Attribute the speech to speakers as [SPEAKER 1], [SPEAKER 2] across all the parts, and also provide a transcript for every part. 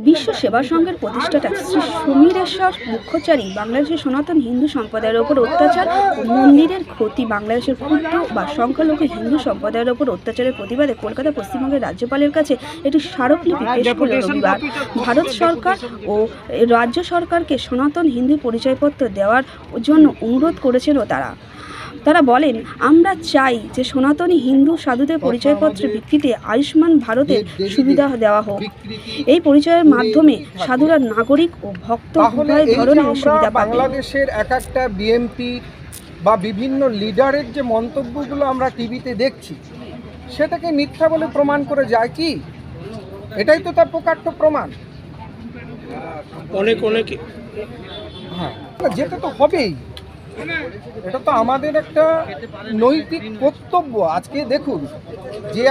[SPEAKER 1] বিশ্ব সেবা সংঘের প্রতিষ্ঠাতা শ্রী সমীরেশ্বর মুখ্যচারী বাংলাদেশের সনাতন হিন্দু সম্প্রদায়ের ওপর অত্যাচার ও মন্দিরের ক্ষতি, বাংলাদেশের ক্ষুদ্র বা সংখ্যালঘু হিন্দু সম্প্রদায়ের ওপর অত্যাচারের প্রতিবাদে কলকাতা পশ্চিমবঙ্গের রাজ্যপালের কাছে একটি স্মারকলিপি পেশ করল রবিবার। ভারত সরকার ও রাজ্য সরকারকে সনাতন হিন্দু পরিচয়পত্র দেওয়ার জন্য অনুরোধ করেছিল তারা বলেন, আমরা চাই যে সনাতনী হিন্দু সাধুদের পরিচয়পত্রের ভিত্তিতে আয়ুষ্মান ভারতের সুবিধা দেওয়া হোক। এই পরিচয়ের মাধ্যমে সাধুরা নাগরিক ও ভক্ত উভয় ধরনের সুবিধা পাবে।
[SPEAKER 2] বাংলাদেশের এক একটা বিএমপি বা বিভিন্ন লিডারের যে মন্তব্যগুলো আমরা টিভিতে দেখছি, সেটাকে মিথ্যা বলে প্রমাণ করে যায় কি? এটাই তো তার প্রকাশ্য প্রমাণ। হ্যাঁ, যেটা তো হবেই, এটা তো আমাদের একটা নৈতিক কর্তব্য। আজকে দেখুন, যে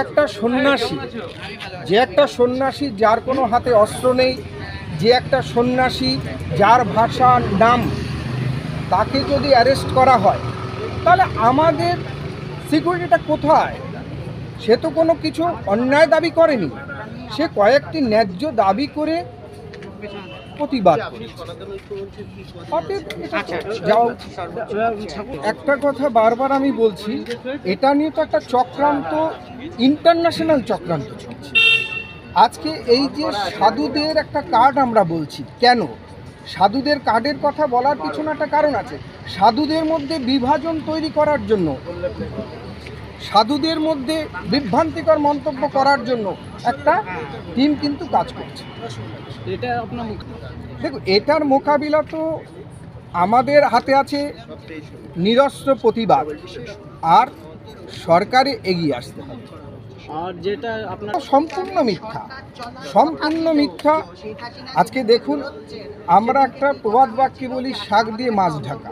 [SPEAKER 2] একটা সন্ন্যাসী যার কোনো হাতে অস্ত্র নেই, যে একটা সন্ন্যাসী যার ভাষার নাম, তাকে যদি অ্যারেস্ট করা হয়, তাহলে আমাদের সিকিউরিটিটা কোথায়? সে তো কোনো কিছু অন্যায় দাবি করেনি, সে কয়েকটি ন্যায্য দাবি করে প্রতিবাদ। একটা কথা বারবার আমি বলছি, এটা নিয়ে তো একটা চক্রান্ত, ইন্টারন্যাশনাল চক্রান্ত চলছে। আজকে এই যে সাধুদের একটা কার্ড আমরা বলছি, কেন সাধুদের কার্ডের কথা বলার পিছনে একটা কারণ আছে। সাধুদের মধ্যে বিভাজন তৈরি করার জন্য, সাধুদের মধ্যে বিভ্রান্তিকর মন্তব্য করার জন্য একটা টিম কিন্তু কাজ করছে। দেখুন, এটার মোকাবিলা তো আমাদের হাতে আছে নিরস্ত্র প্রতিবাদ, আর সরকারে এগিয়ে আসতে হবে। আর যেটা আপনার সম্পূর্ণ মিথ্যা। আজকে দেখুন, আমরা একটা প্রবাদ বাক্যে বলি, শাক দিয়ে মাছ ঢাকা।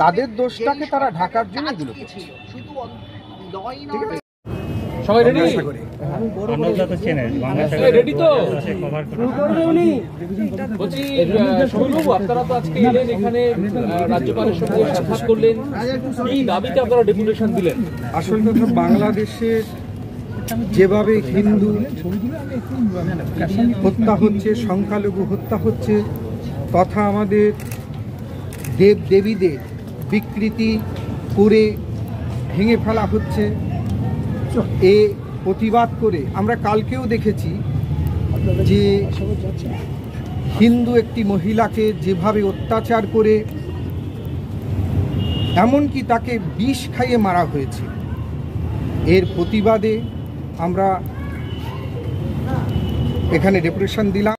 [SPEAKER 2] তাদের দোষটাকে তারা ঢাকার জন্য এগুলো করছে। ঠিক আছে, সবাই রেডি? রেডি তো? বলছি, সমীরবাবু, আপনারা তো আজকে এলেন এখানে, রাজ্যপালের সঙ্গে সাক্ষাৎ করলেন, এই দাবিতে আপনারা ডেপুটেশন দিলেন। আসল কথা, বাংলাদেশের যেভাবে হিন্দু হত্যা হচ্ছে, সংখ্যালঘু হত্যা হচ্ছে, তথা আমাদের দেব দেবীদের বিকৃতি করে ভেঙে ফেলা হচ্ছে, এ প্রতিবাদ করে আমরা কালকেও দেখেছি যে হিন্দু একটি মহিলাকে যেভাবে অত্যাচার করে, এমনকি তাকে বিষ খাইয়ে মারা হয়েছে। এর প্রতিবাদে আমরা এখানে ডেপুটেশন দিলাম।